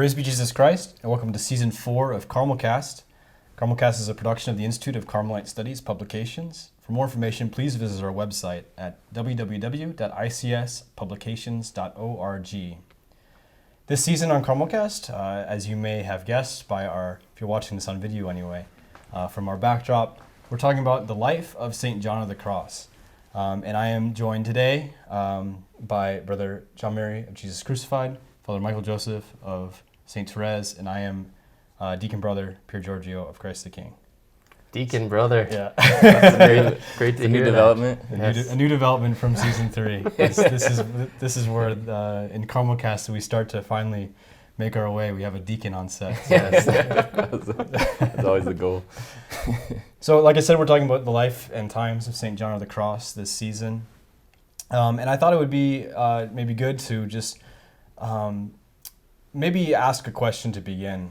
Praise be Jesus Christ, and welcome to Season 4 of CarmelCast. CarmelCast is a production of the Institute of Carmelite Studies Publications. For more information, please visit our website at www.icspublications.org. This season on CarmelCast, as you may have guessed if you're watching this on video anyway, from our backdrop, we're talking about the life of St. John of the Cross. And I am joined today by Brother John Mary of Jesus Crucified, Father Michael Joseph of St. Therese, and I am Deacon Brother Pier Giorgio of Christ the King. Deacon Brother. Yeah. That's great to hear development. A new development from Season 3. This is where in CarmelCast we start to finally make our way. We have a deacon on set. So Yes. That's always the goal. So like I said, we're talking about the life and times of St. John of the Cross this season. And I thought it would be maybe good to just maybe ask a question to begin,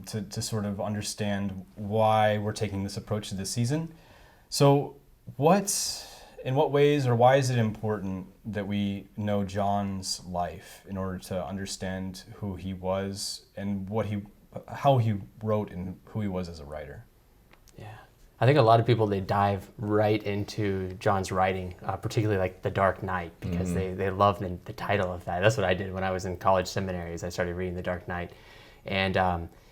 to sort of understand why we're taking this approach to this season. So in what ways or why is it important that we know John's life in order to understand who he was and how he wrote and who he was as a writer? Yeah. I think a lot of people, they dive right into John's writing, particularly like The Dark Knight, because they love the title of that. That's what I did when I was in college seminaries. I started reading The Dark Knight. And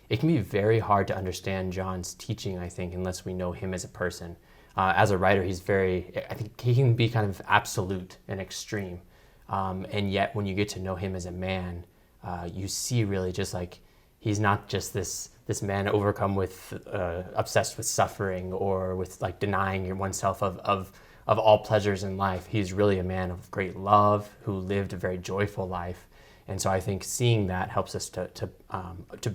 it can be very hard to understand John's teaching, I think, unless we know him as a person. As a writer, I think he can be kind of absolute and extreme. And yet when you get to know him as a man, you see really just like, he's not just this man overcome with, obsessed with suffering or with like denying oneself of all pleasures in life. He's really a man of great love who lived a very joyful life. And so I think seeing that helps us to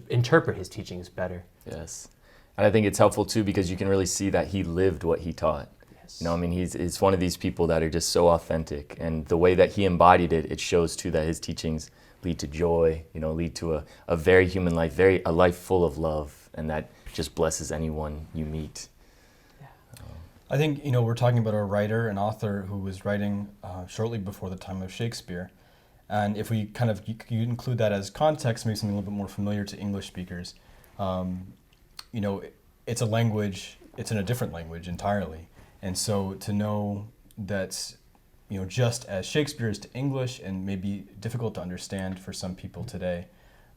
interpret his teachings better. Yes. And I think it's helpful too because you can really see that he lived what he taught. Yes. You know, I mean, he's one of these people that are just so authentic, and the way that he embodied it, it shows too that his teachings lead to joy, lead to a very human life, a life full of love, and that just blesses anyone you meet. Yeah. I think, we're talking about a writer, an author who was writing shortly before the time of Shakespeare. And if we you include that as context, maybe something a little bit more familiar to English speakers, it's a language, it's in a different language entirely. And so to know that just as Shakespeare is to English and maybe difficult to understand for some people today,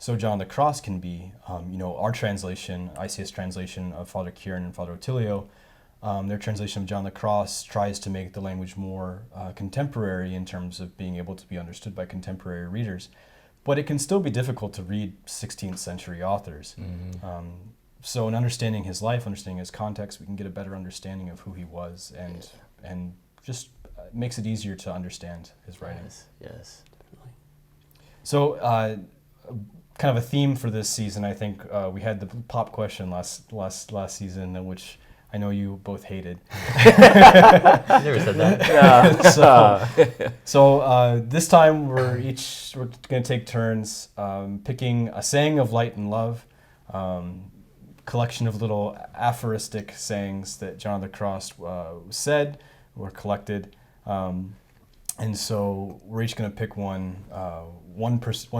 so John of the Cross can be. Our translation, ICS translation of Father Kieran and Father Otilio, their translation of John of the Cross tries to make the language more contemporary in terms of being able to be understood by contemporary readers. But it can still be difficult to read 16th century authors. Mm-hmm. So in understanding his life, understanding his context, we can get a better understanding of who he was and just makes it easier to understand his writings. Yes. Definitely. So kind of a theme for this season, I think we had the pop question last season, which I know you both hated. I never said that. Yeah. So this time we're going to take turns picking a saying of light and love, collection of little aphoristic sayings that John of the Cross said were collected. And so we're each going to pick one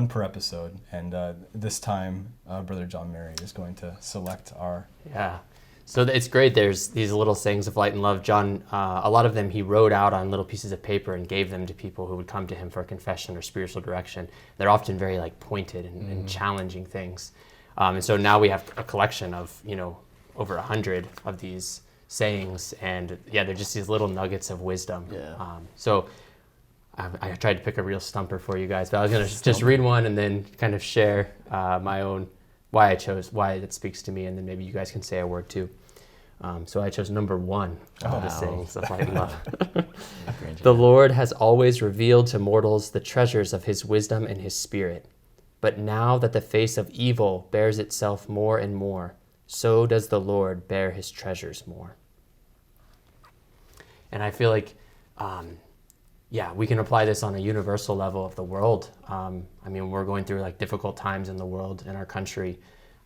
per episode. And this time, Brother John Mary is going to select our... Yeah. So it's great. There's these little sayings of light and love. John, a lot of them he wrote out on little pieces of paper and gave them to people who would come to him for confession or spiritual direction. They're often very pointed and challenging things. And so now we have a collection of, over 100 of these sayings, and they're just these little nuggets of wisdom. Yeah. So I tried to pick a real stumper for you guys, but I was going to just read one and then kind of share my own why it speaks to me, and then maybe you guys can say a word too. So I chose number 1 of the sayings of light and love. The Lord has always revealed to mortals the treasures of his wisdom and his spirit. But now that the face of evil bears itself more and more, so does the Lord bear his treasures more. And I feel like, we can apply this on a universal level of the world. We're going through difficult times in the world, in our country.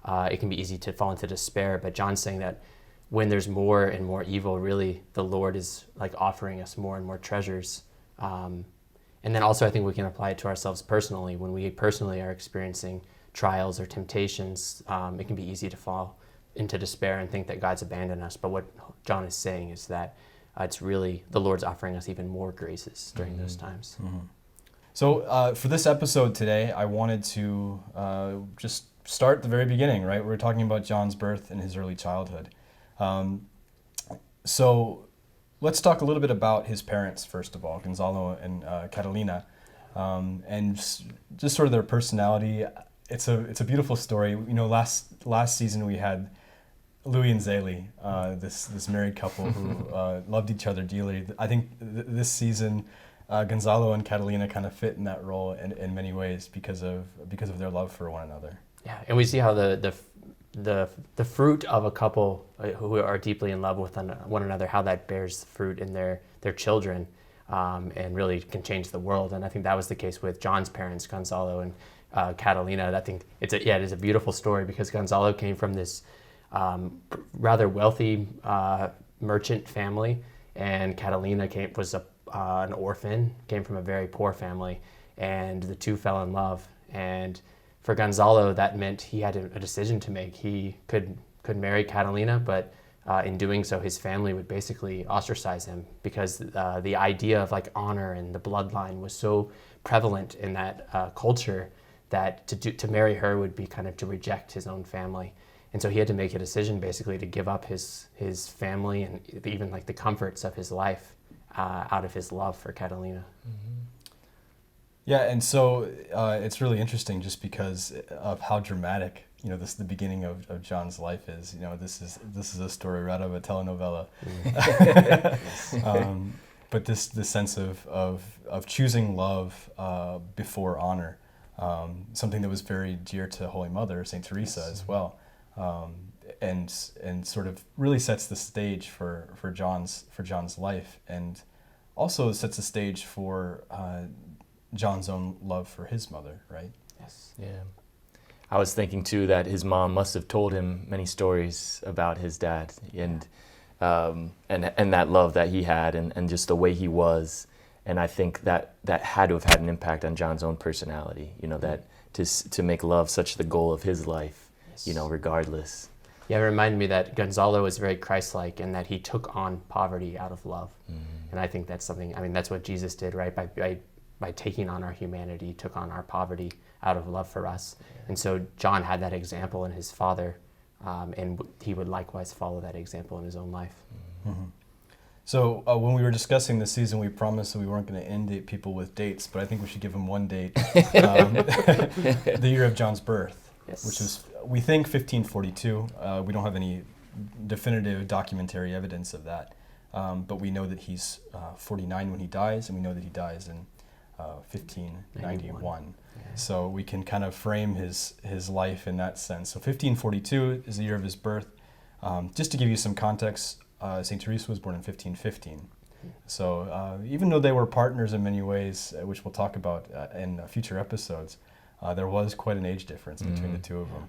It can be easy to fall into despair, but John's saying that when there's more and more evil, really the Lord is offering us more and more treasures. And then also I think we can apply it to ourselves personally when we personally are experiencing trials or temptations, it can be easy to fall into despair and think that God's abandoned us. But what John is saying is that it's really the Lord's offering us even more graces during those times. So for this episode today, I wanted to just start at the very beginning, right? We're talking about John's birth and his early childhood. So let's talk a little bit about his parents, first of all, Gonzalo and Catalina, and just sort of their personality. It's a beautiful story. You know, last season we had Louis and Zélie, this married couple who loved each other dearly. I think this season Gonzalo and Catalina kind of fit in that role in many ways because of their love for one another. Yeah, and we see how the fruit of a couple who are deeply in love with one another, how that bears fruit in their children, and really can change the world. And I think that was the case with John's parents, Gonzalo and Catalina. I think it is a beautiful story because Gonzalo came from this rather wealthy merchant family, and Catalina was an orphan, came from a very poor family, and the two fell in love. And for Gonzalo, that meant he had a decision to make. He could marry Catalina, but in doing so, his family would basically ostracize him because the idea of like honor and the bloodline was so prevalent in that culture that to marry her would be kind of to reject his own family. And so he had to make a decision basically to give up his family and even like the comforts of his life out of his love for Catalina. Yeah, and so it's really interesting just because of how dramatic, you know, the beginning of John's life is. You know, this is a story right out of a telenovela. But this sense of choosing love before honor, something that was very dear to Holy Mother, Saint Teresa as well, and sort of really sets the stage for John's life, and also sets the stage for John's own love for his mother, right? Yes. Yeah. I was thinking too that his mom must have told him many stories about his dad and that love that he had and just the way he was. And I think that had to have had an impact on John's own personality, you know, that to make love such the goal of his life, you know, regardless. Yeah, it reminded me that Gonzalo was very Christ-like in that he took on poverty out of love. And I think that's something, I mean, that's what Jesus did, right? By taking on our humanity, took on our poverty out of love for us. And so John had that example in his father, and he would likewise follow that example in his own life. So when we were discussing this season, we promised that we weren't going to inundate people with dates, but I think we should give them one date, the year of John's birth, Yes. which was, we think, 1542. We don't have any definitive documentary evidence of that, but we know that he's 49 when he dies, and we know that he dies in 1591. So we can kind of frame his life in that sense. So 1542 is the year of his birth. Just to give you some context, St. Teresa was born in 1515. So even though they were partners in many ways, which we'll talk about in future episodes, there was quite an age difference between the two of them.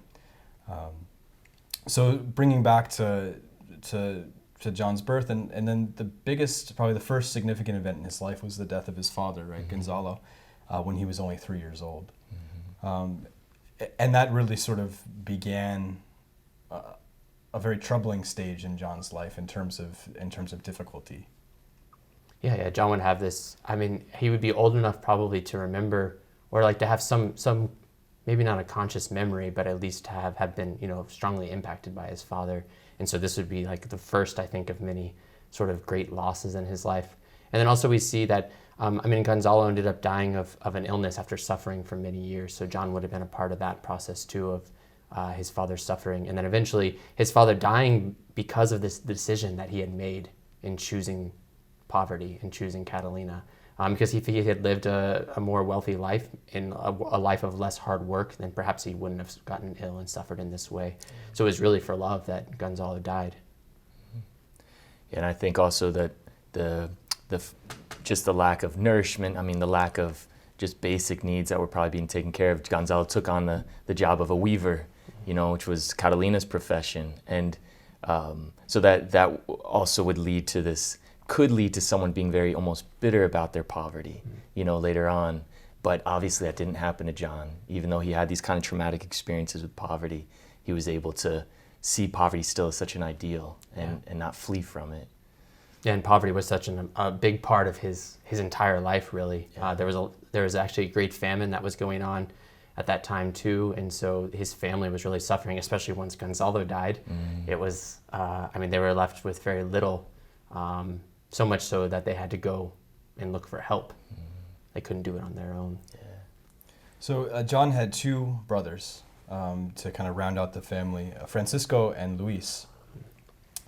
So bringing back to John's birth, and then the biggest, probably the first significant event in his life was the death of his father, right, Gonzalo, when he was only 3 years old. And that really sort of began a very troubling stage in John's life in terms of difficulty. Yeah, John would have this, I mean, he would be old enough probably to remember, or like to have some maybe not a conscious memory, but at least to have been, you know, strongly impacted by his father. And so this would be like the first, I think, of many sort of great losses in his life. And then also we see that, Gonzalo ended up dying of an illness after suffering for many years. So John would have been a part of that process too, of his father's suffering. And then eventually his father dying because of this decision that he had made in choosing poverty and choosing Catalina. Because if he had lived a more wealthy life, in a life of less hard work, then perhaps he wouldn't have gotten ill and suffered in this way. So it was really for love that Gonzalo died. And I think also that just the lack of nourishment, the lack of just basic needs that were probably being taken care of. Gonzalo took on the job of a weaver, you know, which was Catalina's profession. And so that also would lead to could lead to someone being very almost bitter about their poverty, you know, later on, But obviously that didn't happen to John. Even though he had these kind of traumatic experiences with poverty, he was able to see poverty still as such an ideal and not flee from it. Yeah, and poverty was such a big part of his entire life, really. Yeah. There was actually a great famine that was going on at that time too, and so his family was really suffering, especially once Gonzalo died. It was, they were left with very little, so much so that they had to go and look for help. They couldn't do it on their own. Yeah. So John had two brothers to kind of round out the family, Francisco and Luis.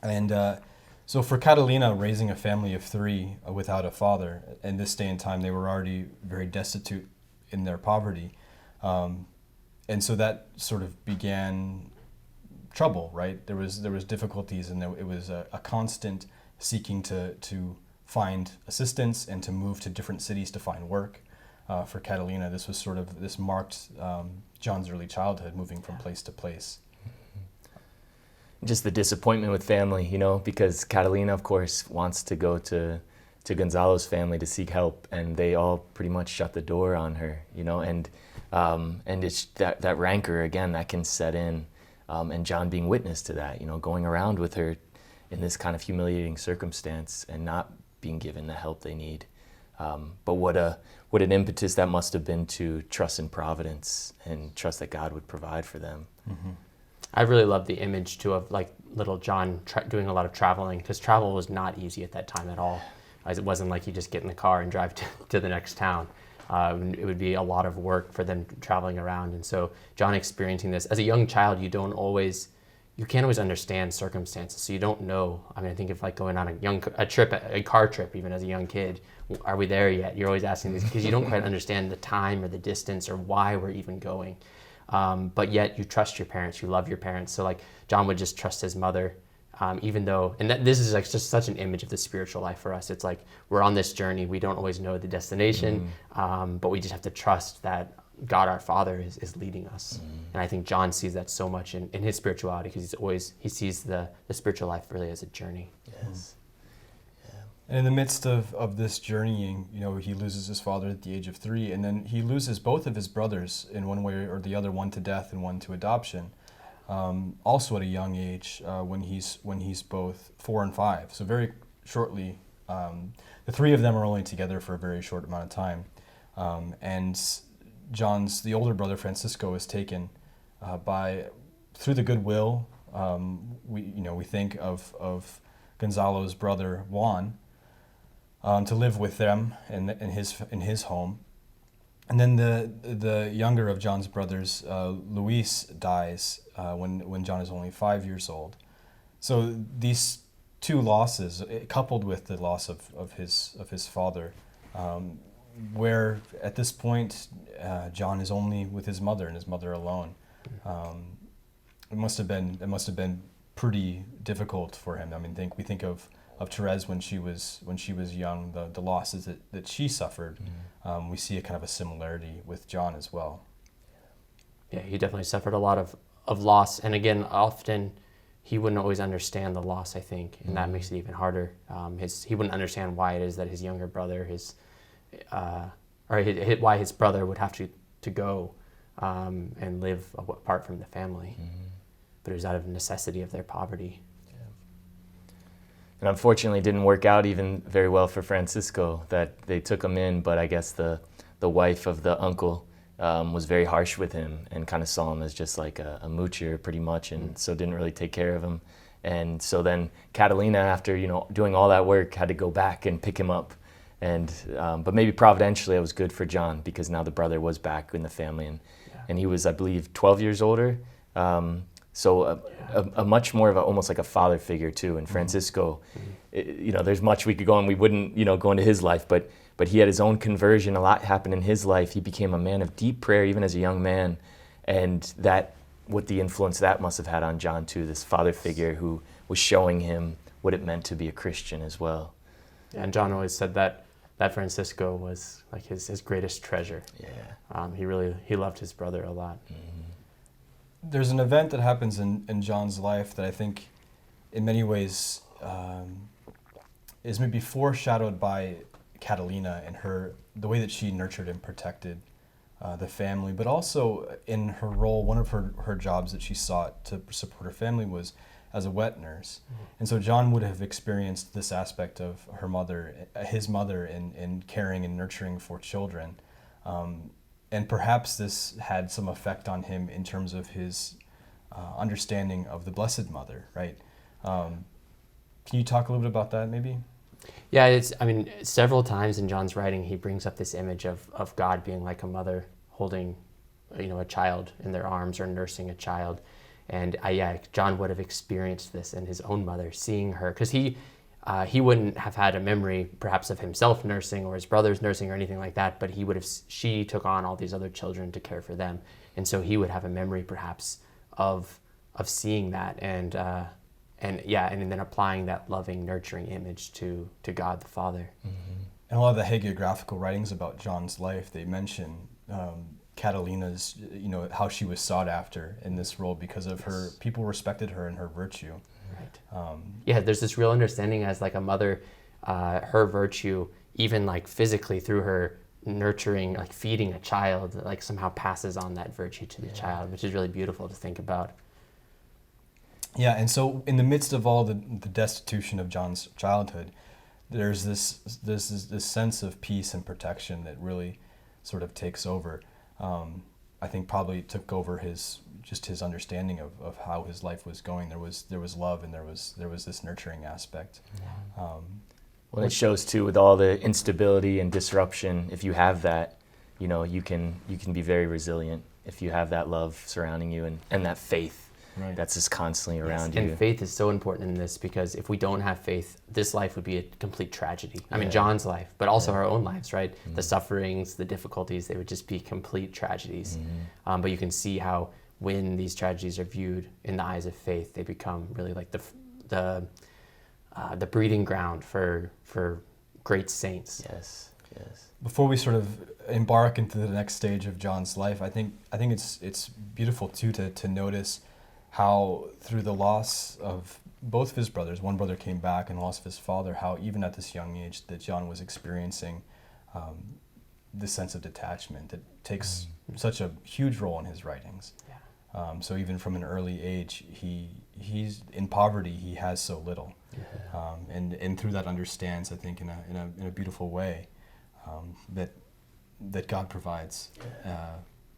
And so for Catalina, raising a family of three without a father, in this day and time, they were already very destitute in their poverty. And so that sort of began trouble, right? There was difficulties, and it was a constant seeking to find assistance and to move to different cities to find work. For Catalina, this marked John's early childhood, moving from place to place. Just the disappointment with family, because Catalina, of course, wants to go to Gonzalo's family to seek help, and they all pretty much shut the door on her, and it's that rancor again that can set in, and John being witness to that, going around with her in this kind of humiliating circumstance and not being given the help they need. But what an impetus that must have been to trust in providence and trust that God would provide for them. Mm-hmm. I really love the image too of like little John doing a lot of traveling, because travel was not easy at that time at all. As it wasn't like you just get in the car and drive to the next town. It would be a lot of work for them traveling around. And so John experiencing this as a young child, you can't always understand circumstances. So you don't know. I think of like going on a car trip, even as a young kid, are we there yet? You're always asking these because you don't quite understand the time or the distance or why we're even going. But yet you trust your parents, you love your parents. So like John would just trust his mother, even though, this is like just such an image of the spiritual life for us. It's like we're on this journey, we don't always know the destination, but we just have to trust that God our Father is leading us. And I think John sees that so much in his spirituality, because he sees the spiritual life really as a journey. Yes. And in the midst of this journeying, he loses his father at the age of 3, and then he loses both of his brothers in one way or the other, one to death and one to adoption, also at a young age, when he's both 4 and 5. So very shortly, the 3 of them are only together for a very short amount of time, and the older brother Francisco is taken through the goodwill. We think of Gonzalo's brother Juan. To live with them in his home, and then the younger of John's brothers, Luis, dies when John is only 5 years old. So these two losses, coupled with the loss of his father, where at this point John is only with his mother and his mother alone. It must have been pretty difficult for him. We think of Therese when she was young, the losses that she suffered. We see a kind of a similarity with John as well. Yeah, he definitely suffered a lot of loss, and again, often he wouldn't always understand the loss, I think, and that makes it even harder. He wouldn't understand why it is that his younger brother, why his brother would have to go and live apart from the family. But it was out of necessity of their poverty. And unfortunately, it didn't work out even very well for Francisco, that they took him in, but I guess the wife of the uncle was very harsh with him and kind of saw him as just like a moocher pretty much, and so didn't really take care of him. And so then Catalina, after doing all that work, had to go back and pick him up. And but maybe providentially it was good for John, because now the brother was back in the family, and he was, I believe, 12 years older. So a much more of almost like a father figure too. And Francisco, there's much we could go on. We wouldn't, go into his life, but he had his own conversion. A lot happened in his life. He became a man of deep prayer, even as a young man. And what the influence that must have had on John too, this father figure who was showing him what it meant to be a Christian as well. Yeah, and John always said that Francisco was like his greatest treasure. Yeah. He loved his brother a lot. There's an event that happens in John's life that I think in many ways is maybe foreshadowed by Catalina and her the way that she nurtured and protected the family, but also in her role, one of her jobs that she sought to support her family was as a wet nurse. And so John would have experienced this aspect of his mother in caring and nurturing for children. And perhaps this had some effect on him in terms of his understanding of the Blessed Mother, right? Can you talk a little bit about that, maybe? Yeah, several times in John's writing, he brings up this image of God being like a mother holding, a child in their arms or nursing a child. And John would have experienced this in his own mother, seeing her, because he wouldn't have had a memory perhaps of himself nursing or his brothers nursing or anything like that, but she took on all these other children to care for them. And so he would have a memory perhaps of seeing that and then applying that loving, nurturing image to God the Father. Mm-hmm. And a lot of the hagiographical writings about John's life, they mention Catalina's, how she was sought after in this role because of her, people respected her and her virtue. Right. There's this real understanding as like a mother, her virtue, even like physically through her nurturing, like feeding a child, like somehow passes on that virtue to the child, which is really beautiful to think about. Yeah, and so in the midst of all the destitution of John's childhood, there's this sense of peace and protection that really sort of takes over. I think probably took over his understanding of how his life was going. There was love and there was this nurturing aspect. Well, it shows too with all the instability and disruption. If you have that, you can be very resilient if you have that love surrounding you and that faith. Right. That's just constantly around you. And faith is so important in this because if we don't have faith, this life would be a complete tragedy. I mean, John's life, but also our own lives, right? Mm-hmm. The sufferings, the difficulties, they would just be complete tragedies. Mm-hmm. But you can see how when these tragedies are viewed in the eyes of faith, they become really like the breeding ground for great saints. Yes. Before we sort of embark into the next stage of John's life, I think it's beautiful too to notice how through the loss of both of his brothers, one brother came back and loss of his father, how even at this young age that John was experiencing this sense of detachment that takes such a huge role in his writings. Yeah. So even from an early age, he's in poverty, he has so little. Yeah. And through that understands, I think, in a beautiful way that God provides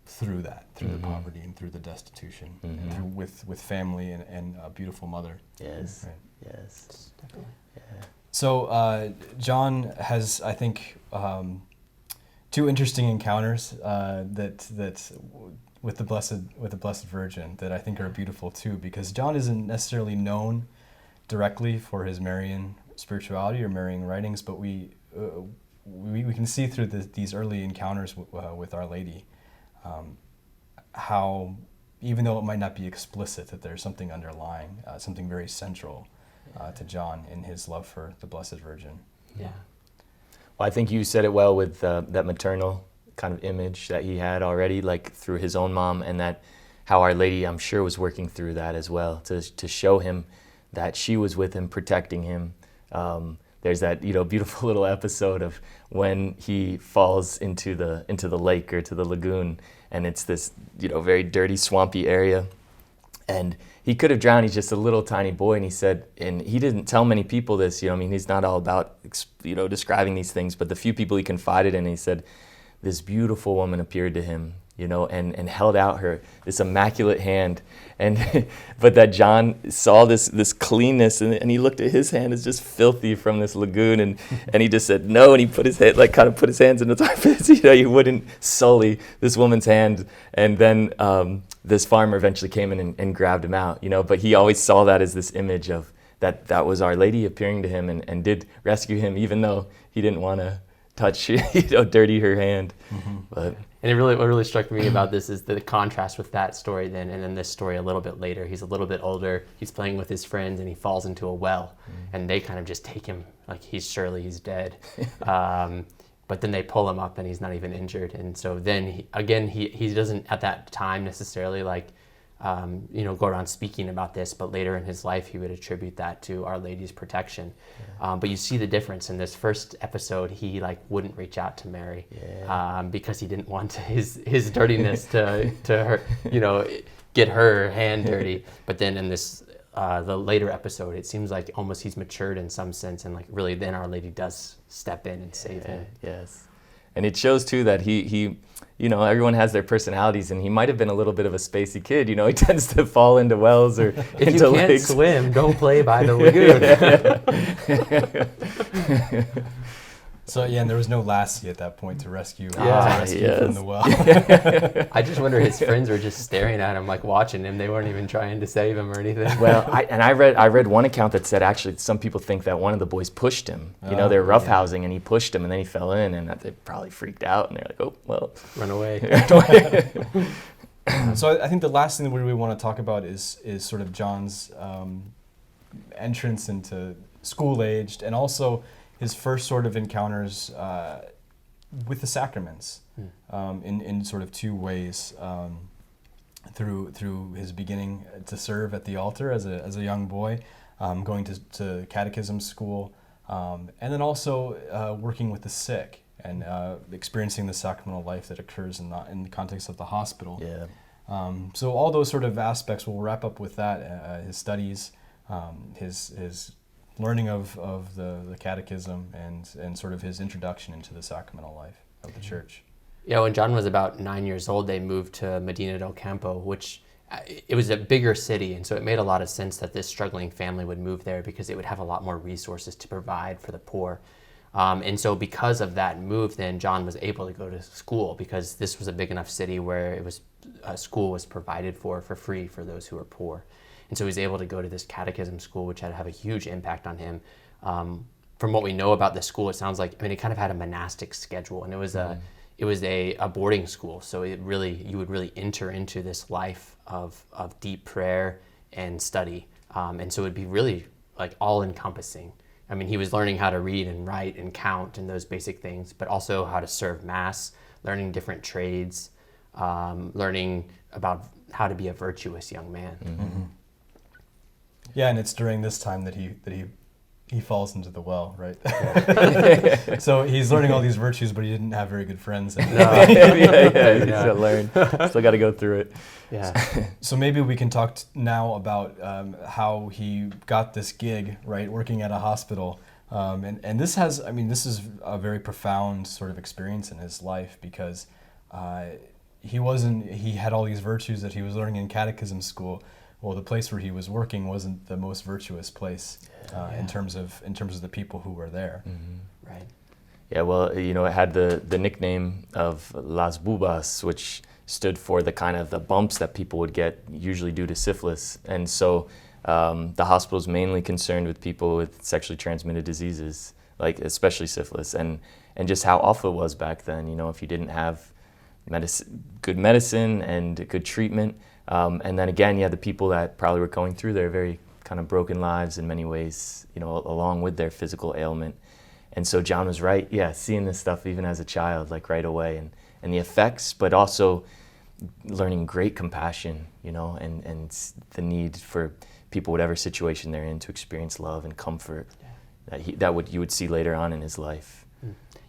through the poverty and through the destitution, and through with family and a beautiful mother. Yes. Right. Yes. Definitely. Yeah. So John has, I think, two interesting encounters that with the Blessed Virgin that I think are beautiful too, because John isn't necessarily known directly for his Marian spirituality or Marian writings, but we can see through these early encounters with Our Lady. How, even though it might not be explicit, that there's something underlying, something very central to John in his love for the Blessed Virgin. Yeah. Well, I think you said it well with that maternal kind of image that he had already, like through his own mom, and that how Our Lady, I'm sure, was working through that as well to show him that she was with him, protecting him. There's that beautiful little episode of when he falls into the lake or to the lagoon, and it's this very dirty, swampy area, and he could have drowned. He's just a little tiny boy, and he said, and he didn't tell many people this. He's not all about describing these things, but the few people he confided in, he said, this beautiful woman appeared to him, and held out this immaculate hand, and but that John saw this cleanness, and he looked at his hand as just filthy from this lagoon, and he just said no, and he put his head put his hands in his armpits, he wouldn't sully this woman's hand, and then this farmer eventually came in and grabbed him out, but he always saw that as this image of that was Our Lady appearing to him and did rescue him, even though he didn't want to touch, dirty her hand, but. And what really struck me about this is the contrast with that story then, and then this story a little bit later. He's a little bit older, he's playing with his friends, and he falls into a well, and they kind of just take him like he's dead. But then they pull him up, and he's not even injured. And so then he doesn't at that time necessarily go around speaking about this, but later in his life he would attribute that to Our Lady's protection. But you see the difference in this first episode. He wouldn't reach out to Mary because he didn't want his dirtiness to her, get her hand dirty. But then in this the later episode, it seems like almost he's matured in some sense, and really then Our Lady does step in and save him. Yes. And it shows too that he everyone has their personalities, and he might have been a little bit of a spacey kid. He tends to fall into wells or if into you can't lakes. swim, don't play by the lagoon. So and there was no lassie at that point to rescue, from the well. I just wonder his friends were just staring at him, watching him. They weren't even trying to save him or anything. Well, I read one account that said actually some people think that one of the boys pushed him. They were roughhousing and he pushed him and then he fell in, and that they probably freaked out and they're like, oh well, run away. So I think the last thing that we really want to talk about is sort of John's entrance into school aged, and also his first sort of encounters with the sacraments in sort of two ways. Through his beginning to serve at the altar as a young boy, going to catechism school, and then also working with the sick and experiencing the sacramental life that occurs in the context of the hospital. Yeah. So all those sort of aspects, we'll wrap up with that, his studies, his learning of the catechism, and sort of his introduction into the sacramental life of the church. Yeah, when John was about 9 years old, they moved to Medina del Campo, which it was a bigger city, and so it made a lot of sense that this struggling family would move there because it would have a lot more resources to provide for the poor. And so because of that move, then John was able to go to school, because this was a big enough city where school was provided for free for those who were poor. And so he was able to go to this catechism school, which had to have a huge impact on him. From what we know about the school, it sounds like, it kind of had a monastic schedule, and it was a boarding school. So you would really enter into this life of deep prayer and study. And so it'd be really all encompassing. He was learning how to read and write and count and those basic things, but also how to serve Mass, learning different trades, learning about how to be a virtuous young man. Mm-hmm. Yeah, and it's during this time that he falls into the well, right? So he's learning all these virtues, but he didn't have very good friends. He's got to learn. Still got to go through it. Yeah. So maybe we can talk now about how he got this gig, right, working at a hospital. And this is a very profound sort of experience in his life, because he had all these virtues that he was learning in catechism school. Well, the place where he was working wasn't the most virtuous place in terms of the people who were there. Mm-hmm. Right. Yeah, well, it had the nickname of Las Bubas, which stood for the kind of the bumps that people would get, usually due to syphilis. And so the hospital is mainly concerned with people with sexually transmitted diseases, especially syphilis, and just how awful it was back then. If you didn't have good medicine and good treatment. And then again, you had the people that probably were going through their very kind of broken lives in many ways, along with their physical ailment. And so John was right, seeing this stuff even as a child, right away, and the effects, but also learning great compassion, and the need for people, whatever situation they're in, to experience love and comfort that you would see later on in his life.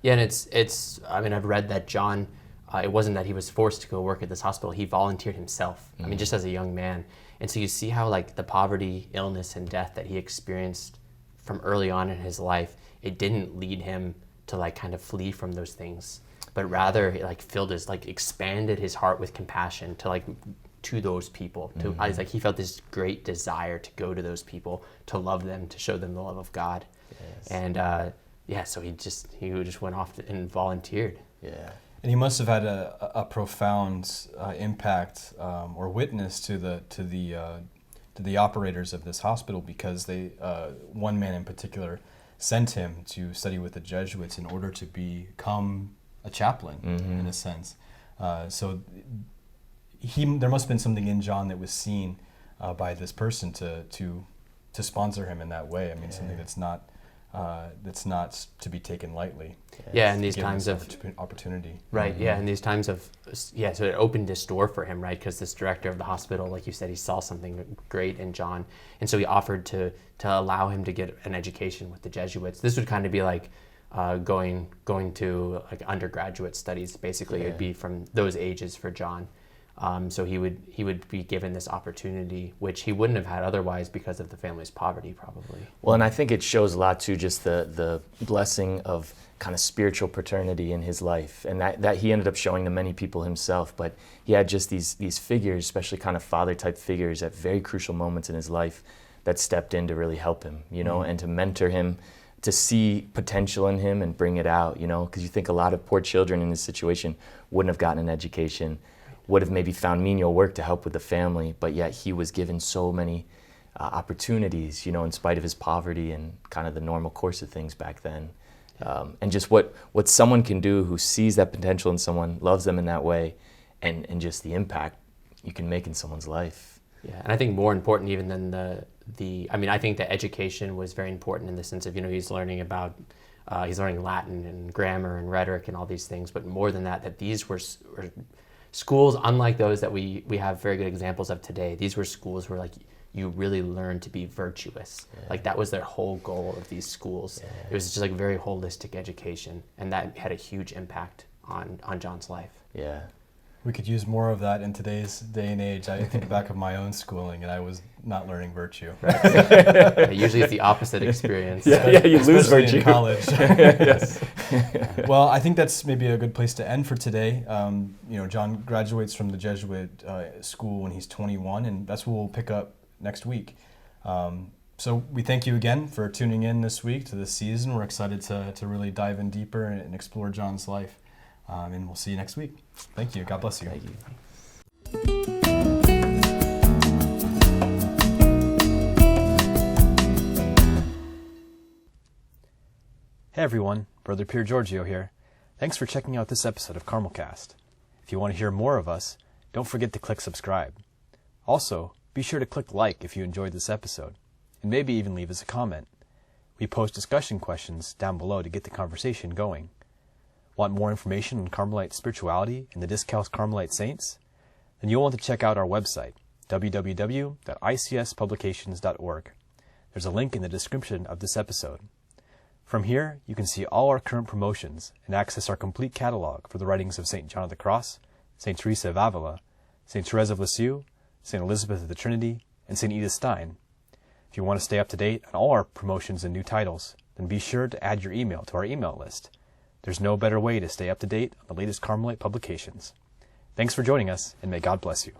Yeah, and it's I've read that John, it wasn't that he was forced to go work at this hospital. He volunteered himself, just as a young man. And so you see how the poverty, illness, and death that he experienced from early on in his life, it didn't lead him to kind of flee from those things, but rather it filled his, expanded his heart with compassion to those people. He felt this great desire to go to those people, to love them, to show them the love of God. Yes. And so he just went off and volunteered. Yeah. And he must have had a profound impact or witness to the operators of this hospital, because they one man in particular sent him to study with the Jesuits in order to become a chaplain, in a sense. So there must have been something in John that was seen by this person to sponsor him in that way. Something that's not that's not to be taken lightly. Yeah, in these Given times this of opportunity. right, yeah, in these times of so it opened this door for him, right? Because this director of the hospital, like you said, he saw something great in John, and so he offered to allow him to get an education with the Jesuits. This would kind of be like going to like undergraduate studies. Basically, it would be from those ages for John. So he would be given this opportunity, which he wouldn't have had otherwise because of the family's poverty, probably. Well, and I think it shows a lot too, just the blessing of kind of spiritual paternity in his life, and that he ended up showing to many people himself. But he had just these figures, especially kind of father type figures, at very crucial moments in his life that stepped in to really help him, and to mentor him, to see potential in him and bring it out, because you think a lot of poor children in this situation wouldn't have gotten an education, would have maybe found menial work to help with the family, but yet he was given so many opportunities, in spite of his poverty and kind of the normal course of things back then. And just what someone can do who sees that potential in someone, loves them in that way, and just the impact you can make in someone's life. Yeah, and I think more important even than I think the education was very important in the sense of, he's learning Latin and grammar and rhetoric and all these things, but more than that these were schools unlike those that we have very good examples of today. These were schools where like you really learned to be virtuous. Yeah. Like that was their whole goal of these schools. Yeah. It was just like very holistic education, and that had a huge impact on John's life. Yeah. We could use more of that in today's day and age. I think back of my own schooling, and I was not learning virtue. Right. Yeah, usually it's the opposite experience. Yeah, you lose virtue in college. Yes. Well, I think that's maybe a good place to end for today. John graduates from the Jesuit school when he's 21, and that's what we'll pick up next week. So we thank you again for tuning in this week to this season. We're excited to really dive in deeper and explore John's life. And we'll see you next week. Thank you. God bless you. Thank you. Hey everyone, Brother Pier Giorgio here. Thanks for checking out this episode of CarmelCast. If you want to hear more of us, don't forget to click subscribe. Also, be sure to click like if you enjoyed this episode, and maybe even leave us a comment. We post discussion questions down below to get the conversation going. Want more information on Carmelite spirituality and the Discalced Carmelite Saints? Then you'll want to check out our website, www.icspublications.org. There's a link in the description of this episode. From here, you can see all our current promotions and access our complete catalog for the writings of St. John of the Cross, St. Teresa of Avila, St. Therese of Lisieux, St. Elizabeth of the Trinity, and St. Edith Stein. If you want to stay up to date on all our promotions and new titles, then be sure to add your email to our email list. There's no better way to stay up to date on the latest Carmelite publications. Thanks for joining us, and may God bless you.